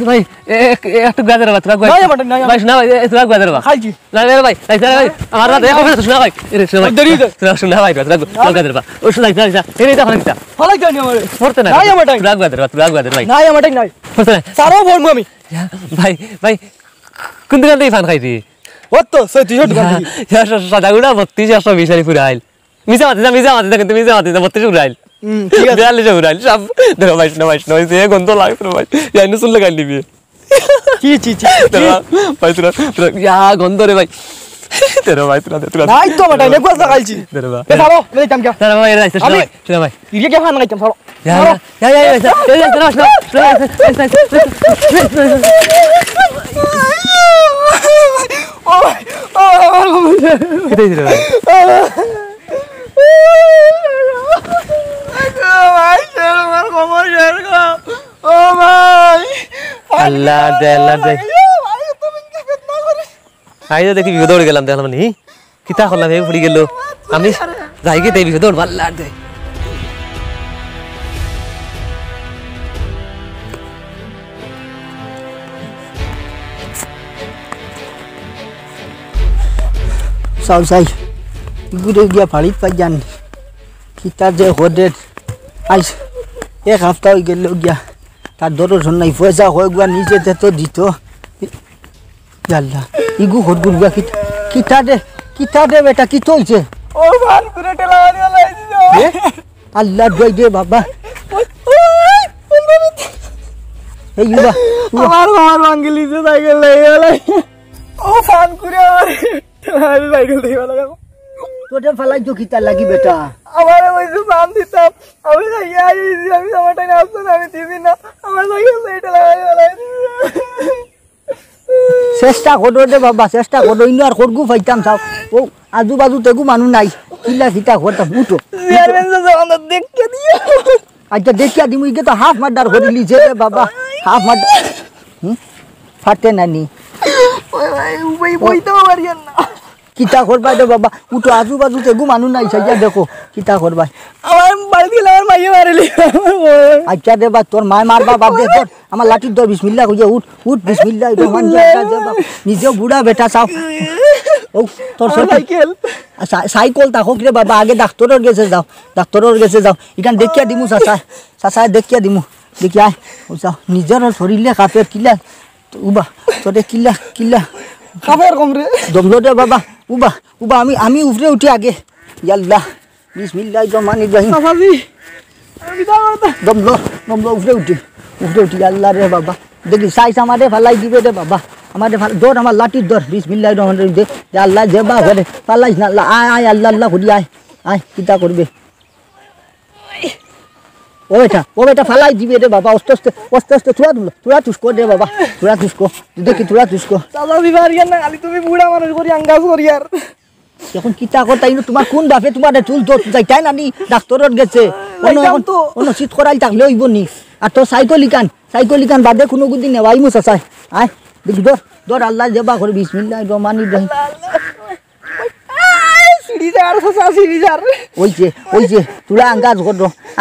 ভাই একটু গাজর ভাত রাখ ভাই ভাই শোনা ভাই একটু রাখ গাজর ভাত খাইছি না রে ভাই ভাই আমার রাত এক হবে শোনা ভাই এরে শোনা ভাই শোনা ভাই রাখ গাজর ভাত ও শোনা যা এরে দেখো না ফলাই জানি আমার পড়তে না নাই আমার রাখ গাজর ভাত রাখ গাজর ভাই নাই আমার নাই পড়তে না সারো বলবো আমি ভাই ভাই কোন দোকান থেকে পান খাইছি ও তো 36 দোকান থেকে সাদাগুড়া 32 বিশারি পুরা আইল মিজা মাতে কিন্তু মিজা মাতে 32 পুরা আইল ঠিক আছে ডালে জোরাইল সব ধরো ভাই শোনা সে গন্ধ লাগে তো ভাই জানি শুনলে গাল দিবি চি ভাই তোরা ইয়া গন্ধ রে ভাই তেরো ভাই তোরা নাই তো বটাই নে কোসা খাইছি তেরো ভাই চলো লে কাম क्या তেরো ভাই রাইছে শোনা ভাই ইয়ে কে খান খাইতাম চলো আল্লাহ দে আই দেখি বিপদ দৌড়ে গেলাম দেখলাম নি কিতা করলাম এই পড়ে গেল আমি যাই গে দেই বিপদ দৌড় আল্লাহ দে সাই গুড়ে গিয়া ফাড়িত পাই যান কিতা যে হদে আইস এক হপ্তাহ হয়ে গেল গিয়া তার দরজন নাই পয়সা হয়ে গিয়া নিজে তো দিত আল্লাহ ইগু হদগুল গিয়া কিতা দে বেটা কি হইছে ও ভান করে টেলাওয়ানি লাইছি আল্লাহ দই দে বাবা এই ইবা আমার বাঙ্গলি যে সাইকেল লাই ও ফান করে আমার টেলাওয়ানি সাইকেল দেইবা লাগা তোতে ফালাই তো কিতা লাগি বেটা আমারে ওইসে নাম দিতাম আমি যাইয়া আইছি আমি আমারটা না আসছে আমি দিবি না আমার সাইকেল এটা লাগাই চেষ্টা করো দে বাবা চেষ্টা করো ইনো আর করগু ফাইতাম চাও ও আজু বাজু তেগু মানু নাই কিলা কিতা করতাম উঠো চেয়ারম্যান যে আমাদের দেখকে দিও আচ্ছা দেখিয়া দিমু ইগে তো হাফ মার্ডার করে লিছে রে বাবা হাফ মার্ডার ফাটে নানি ওই ভাই উবাই বইতো পারিয়ান না কিতা করবা দে বাবা উঠো আজু বাজু তেগু মানু নাই সাইয়া দেখো কিতা করবা আমার বাড়ি দিলা আমার মাইয়ে মারিলি আচ্ছা দে বা তোর মায় মারবা বাপ দে তোর আমার লাঠি দর বিসমিল্লাহ কইয়া উঠ বিসমিল্লাহ রহমান জাদা নিজে বুড়া বেটা চাও ও তোর সাইকেল তাকক রে বাবা আগে ডাক্তারের কাছে যাও ইখান দেখিয়া দিমু চাচা দেখিয়া দিমু দেখিয়া ও যাও নিজের শরীরে কাপে কিলা উবা তোরে কিলা কাপের কম রে দমলো দে বাবা উবা আমি উপরে উঠি আগে আল্লাহ বিসমিল্লাহ রহমান ইব্রাহিম বাবাজি আমি দমলো উপরে উঠি আল্লাহ রে বাবা দেখি সাইজ আমারে ফালাই দিবে রে বাবা আমারে দর আমার লাঠির দর বিসমিল্লাহির রহমানির রহিম দে আল্লাহ জেবা করে ফালাইস না আল্লাহ আয় আল্লাহ করি আয় কিতা করবে ও বেটা ফালাই দিবে রে বাবা আস্তে তুরা তুসকো রে বাবা তুরা তুসকো দেখি তুরা তুসকো চাচা দিবার ইয়ার না খালি তুমি বুড়া মানুষ করি আঙ্গাজ করি আর এখন কিতা করতাই তোমার কোন বাপে তোমার চুল তো যাইতাই না নি ডাক্তারত গেছে অন্য শীত করাই থাকলে হইব নি আর তোর সাইকেলিকান বাদে কোনো গুদি নেওয়াই মুছ আছে আয় দেখি দর আল্লাহ জেবা করে বিসমিল্লাহির রহমানির রহিম ওইছে তুলা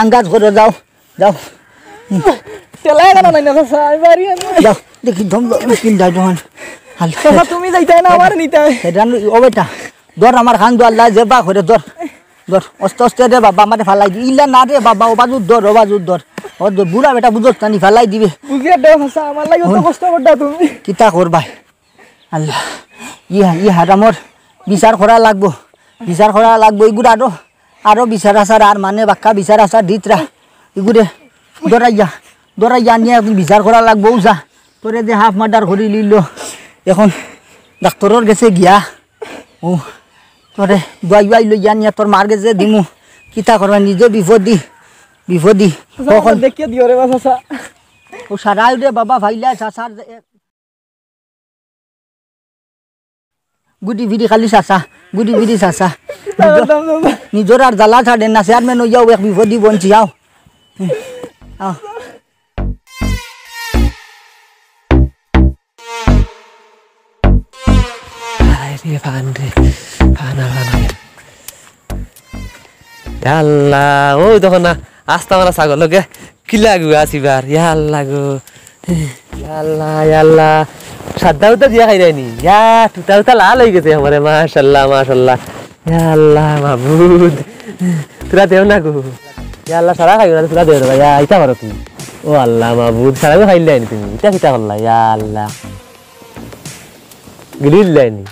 আঙ্গাজ করো যাও দেখি ধমলো মুশকিল যাই তখন তুমি যাইতাই না আমার নিতাই ও বেটা দর আমার খান দো আল্লাহ জেবা করে দর অস্তে রে বাবা আমারে ফালাই দি ইলা না রে বাবা ও বাজুর দর ও বুড়া বেটা বুঝছ না ফালাই দিবে বুঝিয়া দে ভাষা আমার লাগি তো কষ্ট করডা তুমি কিতা করবা আল্লাহ ইয়া হারামর বিচার করা লাগবো ইগুড় আরো বিচার আসার আর মানে বাক্কা বিচার আসার দিতরা ইগুড়ে দরাইয়া নিয়ে একদিন বিচার করা লাগবো যা তোরে যে হাফ মার্ডার করে লিল এখন ডাক্তারের গেছে গিয়া ও তোরে দুয়াই লইয়া নিয়ে তোর মার গেছে দিমু কিতা করবা নিজে বিপদি তখন দেখিয়ে দিও রে বাসা ও সারাই রে বাবা ভাইলা চাচার গুডি ভিডি খালি চাচা নিজর আর জ্বালা ছাড়েন না চেয়ারম্যান হইয়াও এক বিপদি বঞ্চি আও আরে খানা আল্লাহ ওই তখন না আস্তা মারা ছাগল লোকে কিলা গু আসিবার আল্লাহ গো আল্লাহ আল্লাহ সাদা উতা দিয়া খাই দেয়নি টুটা উতা লাল হয়ে গেছে আমারে মাশাল্লাহ মাশাল্লাহ আল্লাহ মাবুদ তোরা দেও না গো আল্লাহ সারা খাইও না তোরা দেও ভাই ইটা করো তুমি ও আল্লাহ মাবুদ সারা খাইলে নি তুমি ইটা কিটা করলা আল্লাহ গিলিল নি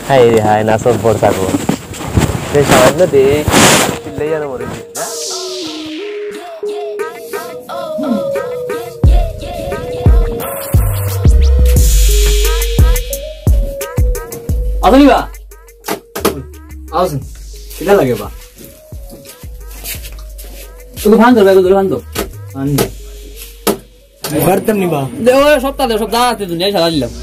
হাই রে হাই না সব বড় থাকো সেই সামান্য দে চিল্লাই যেন মরে আসলি বা আসুন কিটা লাগে বা তোকে ফান ধরবে তোকে ফান তো ফান দে করতাম নি বা দে ও সপ্তাহ আছে দুনিয়া সারা দিলাম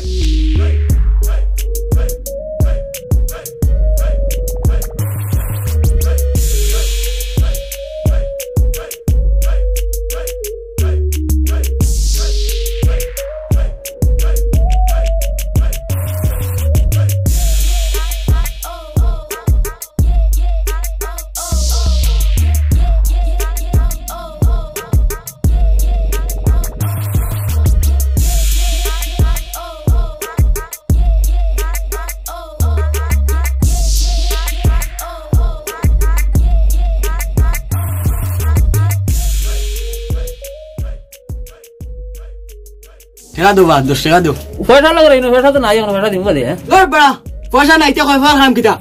টেকা দো বা 10 টাকা দো পয়সা লাগে না পয়সা তো নাই এখন পয়সা দিমু দে ওই বড়া পয়সা নাইতে কই ফান খাম কিটা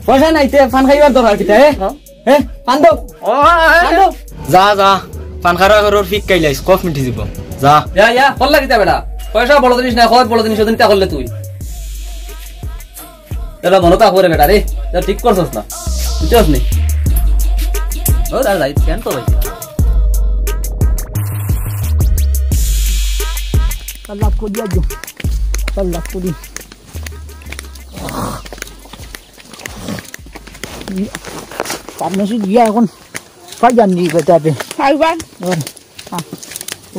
পয়সা নাইতে ফান খাইবার দরকার কিটা হে ফান দো যা যা ফান খারা করর ফিক কাইলাইস কফ মিটি দিব যা ইয়া কল্লা কিটা বেটা পয়সা বড় জিনিস না খত বড় জিনিস ওদিন তা করলে তুই এলা মনতা করে বেটা রে তা ঠিক করছস না বুঝছস নি ও দা যাই কেন তো ভাই Kalau aku dia je, kalau aku di, karena sih dia kan kajian di kota be. Kajian.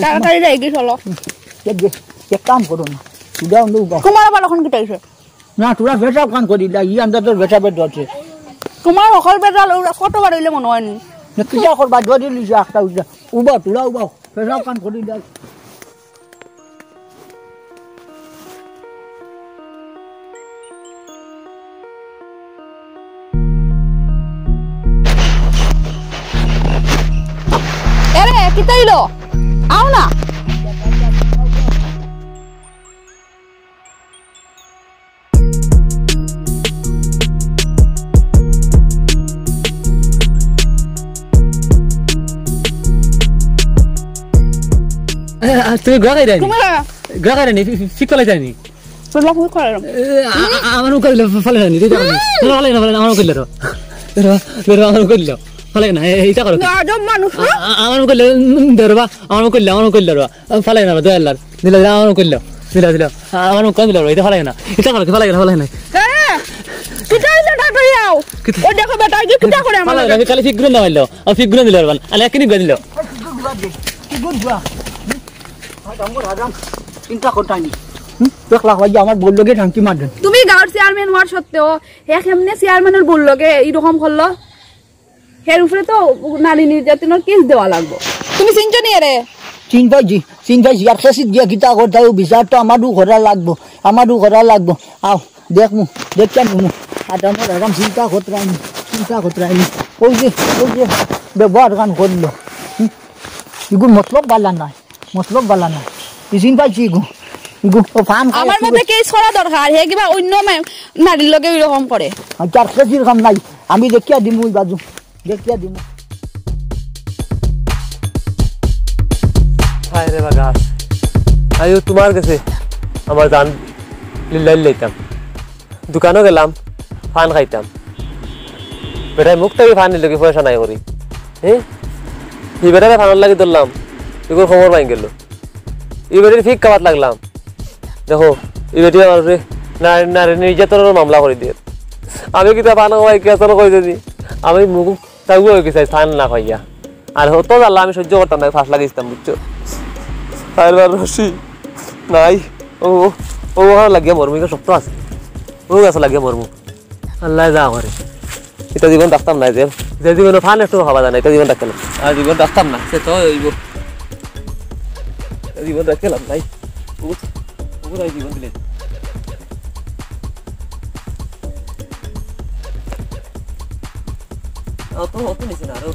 Kalau kali lagi solo. Jadi, cekam koron. Sudah untuk. Kemana balakon kita itu? Nah, sudah besar kan kau di lagi, anda tu besar berdua je. Kemana kalau besar lu foto baru ile monoan. Nak kerja kau berdua di lihat tahu je. Ubah tu lah ubah. Besar kan kau di lagi. Kita ilo, आओ ना। তুমি গা খাই রানি গা খাই রানি ফিক কলাই জানি তোলা কই করে আমারও কইলে ফলে জানি তুই জানি তোরা ফলে না ফলে আমারও কইলে রে রে আমারও কইলে ফলে না এইটা করো গাজম মানুষ আমারও কইলে দরবা আমারও কইলে রে ফলে না দে আল্লাহ দিলা আমারও কইলে দিলা আমারও কইলে রে এটা ফলে না এটা করো ফলে না হ্যাঁ কিটা ইলা ডাক্তার যাও ও দেখো বেটা কি কিটা করে আমার ফলে কালি ফিক গুণ নাইলো আর ফিক গুণ দিলা বান আলে কিনি গুণ দিলো কি গুণ গা রাজাম চিন্তা করতাম নি দেখলা ভাই আমার বললোকে ঢাঙ্কি মারদেন তুমি গাঁর চেয়ারম্যান হওয়ার সত্ত্বেও এক এমনি চেয়ারম্যানের বললোকে এরকম করলো এর উপরে তো নারী নির্যাতনের কেস দেওয়া লাগবে তুমি চিনছো নি রে চিন ভাইজি আর ফেসিত গিয়া গীতা করতে বিচার তো আমারও করা লাগবো আও দেখছেন আর আমার এরকম চিন্তা করতে ওই যে ব্যবহার গান করলো এগুলো মতলব বালা নাই চিন পাইছি আমার মতে কেস করা দরকার হে কিবা অন্য নারীর লগে এরকম করে আর ফেসির কাম নাই আমি দেখিয়া দিমু ওই বাজু দেখিয়া দিমু হায় রে বাগাস আইও তোমার কাছে আমার জান লিল্লাই লইতাম দোকানও গেলাম ফান খাইতাম বেটাই মুখ থেকে ফান নিল কি পয়সা নাই করি হ্যাঁ এই বেটারে ফানের লাগি ধরলাম এগুলো খবর পাই গেল এই বেটির ঠিক কাবাত লাগলাম দেখো এই বেটি আমার নারী নির্যাতনের মামলা করে দিয়ে আমি কিতা ফান খাওয়াই কেসন কই যদি আমি মুখ তাগুলো হয়ে গেছে ফান না খাইয়া আর হতো জানলা আমি সহ্য করতাম না ফাঁস লাগিয়েছিলাম বুঝছো আর রশি নাই ও লাগিয়া মরমু শক্ত আছে ও গাছ লাগিয়া মরমু আল্লাহ যা করে এটা জীবন রাখতাম না যে জীবনে ফান একটু খাওয়া যায় না এটা জীবন রাখতাম আর জীবন রাখতাম না সে তো হইব জীবন রাখলাম নাই জীবন দিলে অত নিচে না আরো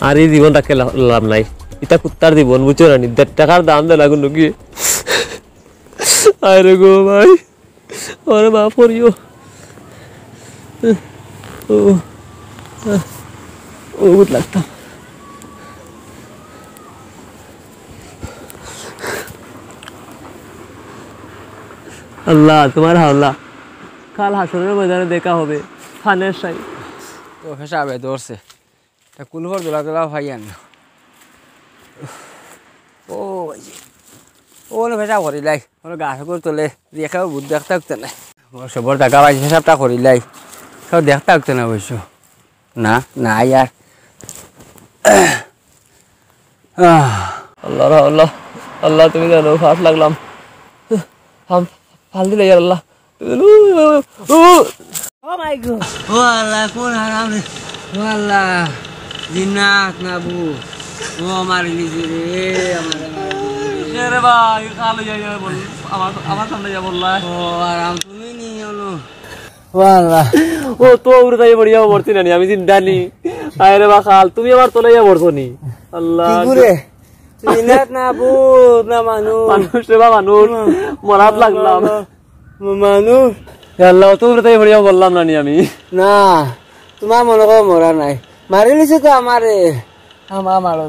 আর এই জীবন রাখে লাভ নাই এটা কুত্তার জীবন বুঝছো না 1.5 টাকার দাম দেয় লাগুন নাকি আরে গো ভাই ওরে মাফ করিও ও গুড লাগতাম আল্লাহ তোমার হাওলা কাল হাসরের ময়দানে দেখা হবে ফানের সাই ও হিসাবে ধরছে তা কুলহর দোলা ভাইয়ান ও ও ভেসা করিলাই ওর গাছ করে তোলে দেখাও বুধ দেখতে হতো না ওর সবর টাকা পাইছে হিসাবটা করিলাই সব দেখতে হতো না অবশ্য না না ইয়ার আল্লাহ আল্লাহ আল্লাহ তুমি জানো ফাট লাগলাম ফাল দিলে আল্লাহ ও মাই গড ও আল্লাহ কোন হারাম রে ও আল্লাহ জিন্নাত নাবু ও মারি লিজি রে রে ভাই কালো যাই বল আমার সামনে যা বললা ও আরাম তুমি নি হলো ও আল্লাহ ও তো উড়ে যাই বড়িয়া মরছি না আমি জিন্দা নি আরে বা খাল তুমি আমার তোলাইয়া মরছো নি আল্লাহ কি করে জিন্নাত নাবু না মানুষ রে বা মানুষ মরাত লাগলাম মানুষ আল্লাহ তো উড়ে যাই বড়িয়া বললাম না নি আমি না তোমার মনে করো মরা নাই মারি লিছে তো আমারে আমার মারো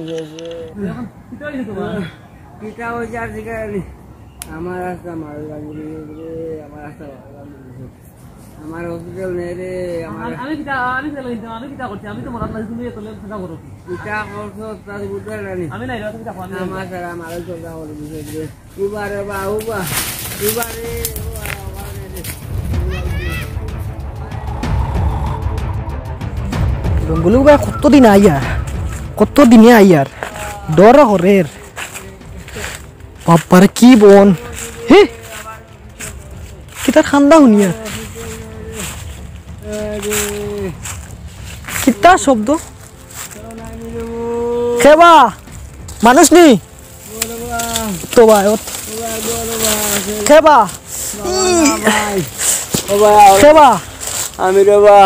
গেছে পিতা হয়েছে আর জিগালি আমার রাস্তা মারো লাগবে রে আমার রাস্তা আমার হসপিটাল নেই রে আমি কিটা করছি আমি তো মরাত লাগছি তুমি তোলে থাকা করো পিতা করছো তার বুঝতে রানি আমি নাই রাতে কিটা খাওয়া আমার সারা মারো চলতা করে দিছে রে উবারে বা উবারে জঙ্গল কতদিন আইয়ার কতদিনে আইয়ার ডর হরের বাপারে কি বন হে কিতা খান্দা শুনিয়া কিতা শব্দ খেবা মানুষ নি তো ভাই খেবা খেবা আমি রবা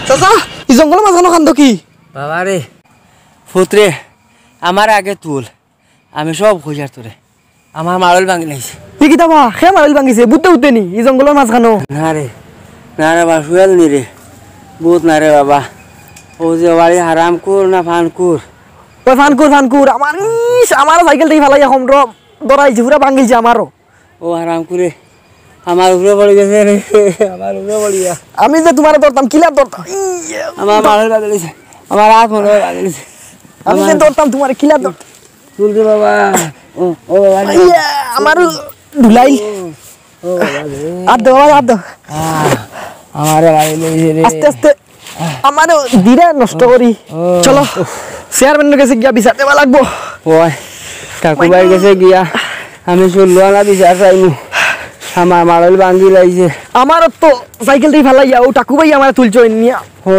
চাচা এই জঙ্গলের মাঝখানে খান্দ কি বাবা রে ফুতরে আমার আগে তুল আমি সব খোঁজার তোরে আমার মারল ভাঙি নাইছে তুই কিতা বা খে মারিল ভাঙিছে বুঝতে উঠতে নি এই জঙ্গলের মাঝখানো না রে বা শুয়াল নি রে বহুত না রে বাবা ও যে বাড়ি হারাম কুর না ফানকুর ওই ফানকুর আমার সাইকেল থেকে ফেলাই এখন দরাইছে পুরা ভাঙিছে আমারও ও হারাম করে আমার উপরে পড়ে গেছে রে আমার উপরে পড়িয়া আমি যে তোমার ধরতাম কিলার ধরতাম আমার মারল ভাঙি নাইছে আমার হাত মনে ভাঙি নাইছে আমি যে ধরতাম তোমার কিলার ধরতাম তুলতে বাবা ও বাবা আমার ধুলাই আর দাও আমার বাড়ি লইছে রে আস্তে আস্তে আমার ধীরে নষ্ট করি চলো চেয়ারম্যানের কাছে গিয়া বিচার দেওয়া লাগবো ওই ঠাকুরবাই গেছে গিয়া আমি শুনলো না বিচার চাইমু আমার মারল ভাঙি লাইছে আমার তো সাইকেল থেকে ফেলাইয়া ও টাকু ভাই আমার তুলছো নিয়া ও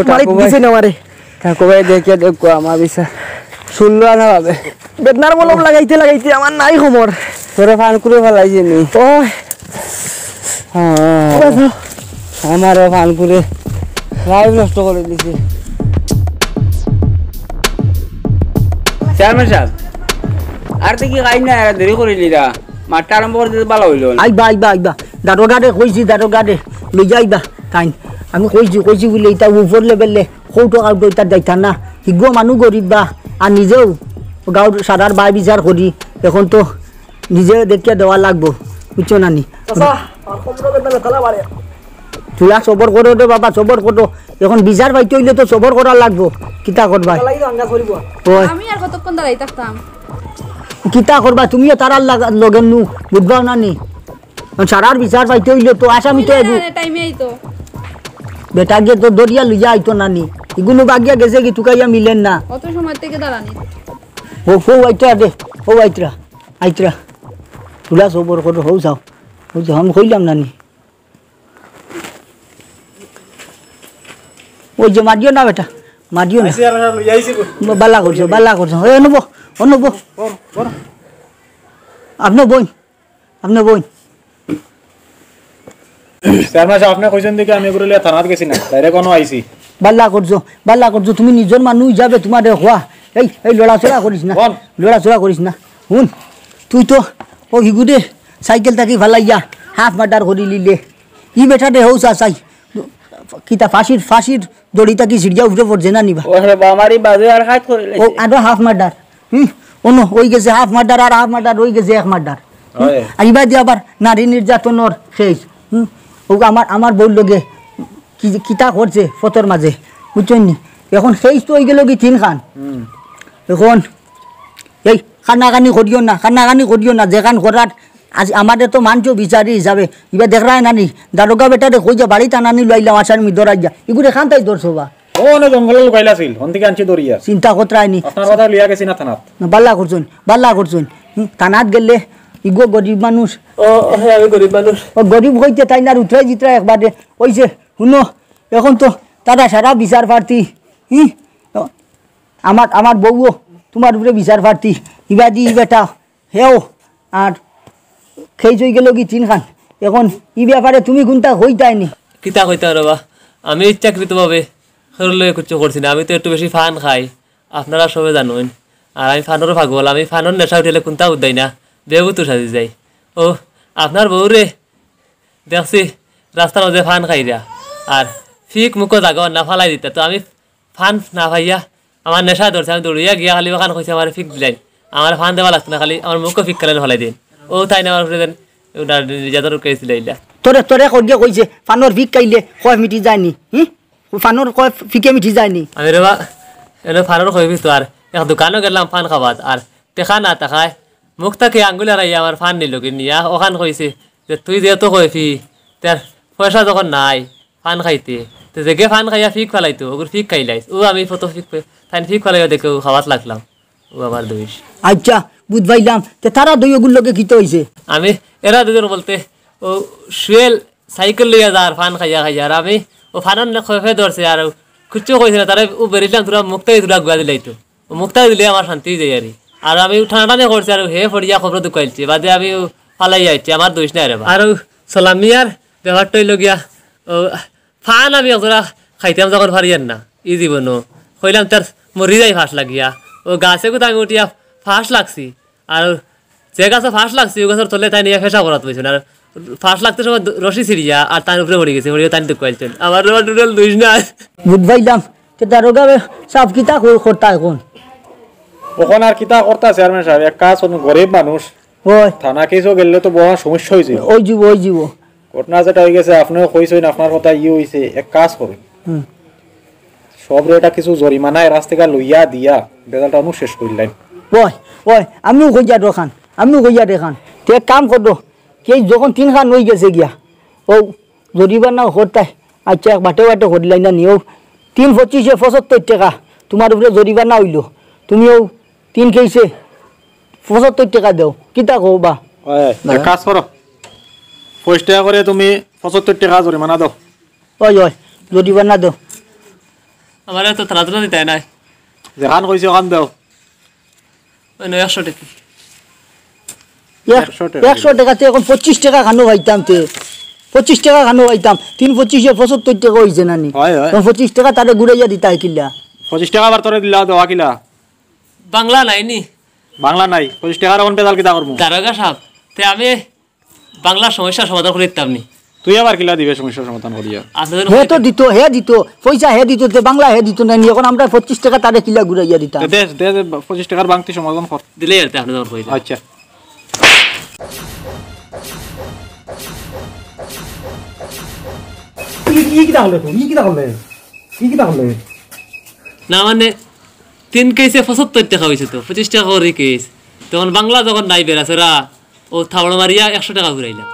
ঠাকুরবাই দেখে দেখো আমার বিচার শুনলো না ভাবে বেদনার মলম লাগাইতে আমার নাই খবর তোরে ফান করে ফেলাইছে নি আমারও ফান করে লাইভ নষ্ট করে দিছে চেয়ারম্যান সাহেব আর তো কি খাই না দেরি করিলি রা মাঠটা আরম্ভ করে দিতে ভালো হইল আইবা দাঁড়ো গাড়ে কইছি লই যাইবা তাই আমি কইছি বলে এটা উপর লেভেলে কৌটো কাউটো এটা যাইতা না হিগ মানুষ গরিব বা আর নিজেও গাঁর সারার বাই বিচার করি এখন তো নিজে দেখিয়া দেওয়া লাগবো বুঝছো নানি তুলা সবর করো রে বাবা সবর করো এখন বিচার পাইতে হইলে তো সবর করা লাগবো কিতা করবা আমি আর কতক্ষণ দাঁড়াই থাকতাম কিতা করবা তুমিও তারার লগেন নু বুঝবাও নানি সারার বিচার পাইতে হইলে তো আসামি তো টাইমে আইতো বেটা গিয়ে তো দরিয়া লইয়া আইতো নানি এগুলো বাগিয়া গেছে কি টুকাইয়া মিলেন না কত সময় থেকে দাঁড়ানি ও আইতরা দে ও আইতরা তুলা সবর করে হও যাও ও যে আমি কইলাম নানি ওই যে মারিও না বেটা মারিও না বালা করছো এ নেবো আপনি বই আপনি কইছেন দেখি আমি এগুলো থানাত গেছি না ডাইরেক্ট কোনো আইছি বাল্লা করছো তুমি নিজের মানুষ যাবে তোমার হওয়া এই লড়াচড়া করিস না শুন তুই তো ও হিগুদে সাইকেল থাকি ভালাইয়া হাফ মার্ডার করি লিলে ই বেটা দে হৌসা চাই কিতা ফাঁসির দড়িটা কি সিড়িয়া উঠে পড়ছে না নিবা ও আরো হাফ মার্ডার অন্য ওই গেছে হাফ মার্ডার আর হাফ মার্ডার ওই গেছে এক মার্ডার আইবা দিয়ে আবার নারী নির্যাতনের শেষ ও আমার বউর লগে কিতা করছে ফটোর মাঝে বুঝছেন নি এখন শেষ তো হয়ে গেল কি 3 খান এখন এই কান্নাকানি করিও না যেখান করার আজ আমাদের তো মানছো বিচারি হিসাবে এবার দেখ রায় নানি দারোগা বেটারে কই যে বাড়ি টানানি লাইলাম আসার মি ধরাই যা এগুলো খান তাই ধরছো বা ও না জঙ্গলে লুকাইলা ছিল অন্তিকে আনছি দরিয়া চিন্তা কতরাইনি আপনার কথা লিয়া গেছি না থানাত বাল্লা করছুন থানাত গেলে ইগো গরিব মানুষ আমি গরিব মানুষ ও গরিব হইতে তাই না উতরাই জিতরা একবারে ওইছে শুনো এখন তো তারা সারা বিচার প্রার্থী আমার বউও তোমার উপরে বিচার প্রার্থী ইবাদি বেটা হেও আর খেয়ে চই গেল কি 3 খান এখন ই ব্যাপারে তুমি কোনটা হইতাইনি কিতা কইতা রবা আমি ইচ্ছাকৃতভাবে সরলে কিছু করছি না আমি তো একটু বেশি ফান খাই আপনারা সবাই জানেন আর আমি ফানেরও পাগল আমি ফানের নেশা উঠলে কোনটা উদ্দাই না বেবু তো সাজি যাই ও আপনার বউরে দেখছি রাস্তার মধ্যে ফান খাইরা আর ফিক মুখ জাগা না ফালাই দিতা তো আমি ফান না খাইয়া আমার নেশা ধরছে আমি দৌড়িয়া গিয়া খালি ফান খাইছে আমার ফিক দিলেন আমার ফান দেওয়া লাগছে না খালি আমার মুখও ফিক খেলেন ফলাই দিন ও তাই না আমার দেন ওনার নির্যাতন কেছিল এইলা তোরে করিয়া কইছে ফানোর ফিক খাইলে কয় মিটি যায়নি ফানোর কয় ফিকে মিটি যায়নি আমি রে বা এনে ফানোর কই তো আর এক দোকানও গেলাম ফান খাবাত আর টেকা না তাকায় মুখ তাকে আঙ্গুল আর আমার ফান নিল কি নিয়া ওখান কইছে যে তুই যেহেতু কইফি তার পয়সা যখন নাই ফান খাইতে তো জেগে ফান খাইয়া ফিক ফেলাইতো ওগুলো ফিক খাইলাইস ও আমি ফটো ফিক তাই ফিক ফেলাইয়া দেখে খাওয়াত লাগলাম ও আমার দোষ আচ্ছা বুঝবাইলাম তে তারা দইগুলোকে কিতে হইছে আমি এরা দুজন বলতে ও শুয়েল সাইকেল লইয়া যার ফান খাইয়া আর আমি ও ফানন খে ধরছে আর খুচু কইছে না তারা ও বেরিলাম তোরা মুক্তাই তোরা গুয়া দিলাইতো ও মুক্তাই দিলে আমার শান্তি যাই আর আমি ঠান্ডানে করছি আর হে ফড়িয়া খবর দুকাইছি বাদে আমি ফালাই আইছি আমার দোষ নাই রে আর সালামিয়ার ব্যাপারটাই লগিয়া ও ফান আমি ওরা খাইতাম যখন ফারিয়ার না ই জীবনও কইলাম তার মরি যাই ফাঁস লাগিয়া ও গাছে কোথা আমি উঠিয়া ফাঁস লাগছি আর যে গাছে ফাঁস লাগছি ও গাছের তলে তাই নিয়ে ফেসা করাতে পেয়েছেন আর ফাঁস লাগতে সময় রশি ছিড়িয়া আর তার উপরে পড়ে গেছে পড়িয়া তাই দুকাইছেন আমার টোটাল দোষ নাই বুঝবাইলাম তে দারোগা সব কিতা করতা এখন ওখানে আর কিতা করতা চেয়ারম্যান সাহেব এক কাজ গরিব মানুষ ওই থানা কেসও গেলে তো বড় সমস্যা হয়েছে ওই জীব ঘটনা যেটা হয়ে গেছে আপনিও কইছেন আপনার কথা হয়েছে এক কাজ করুন সব রেটা কিছু জরিমানায় রাস্তা লইয়া দিয়া বেজালটা শেষ করলেন ওই আমিও কইয়া দেখান তে কাম করো কে যখন 3 খান হয়ে গেছে গিয়া ও জরিমানা হতাই আচ্ছা এক বাটে করিলাই না নিও 325 75 টাকা তোমার উপরে জরিমানা হইল তুমিও 3 কেছে 75 টাকা দাও কিতা কবা এক কাজ করো 5 টাকা করে তুমি 75 টাকা জরিমানা দাও ওই জরিমানা দাও আমার তো থানা দিতে নাই যেখান কইছে ওখান দাও ওই 100 টাকা 100 টাকাতে এখন 25 টাকা খানো পাইতাম তে 25 টাকা খানো পাইতাম 325 75 টাকা হইছে নানি 25 টাকা তারে ঘুরাইয়া দিতা কিলা 25 টাকা বার তোরে দিলা দেওয়া কিলা বাংলা নাই 25 টাকার এখন পেদাল কিতা করব দারোগা সাহেব তে আমি বাংলা সমস্যা সমাধান করে দিতাম নি তুই আবার কিলা দিবে সমস্যা সমাধান করিয়া হে তো দিত পয়সা হে দিত তে বাংলা হে দিত না এখন আমরা 25 টাকা তারে কিলা ঘুরাইয়া দিতাম দে 25 টাকার বাংতি সমাধান কর দিলে আর আপনি যখন কইলেন আচ্ছা না মানে 3 কেসে 75 টাকা হয়েছে তো 25 টাকা করে কেস তখন বাংলা যখন নাই বেরাসেরা ও থাওড়া মারিয়া 100 টাকা ঘুরাইলাম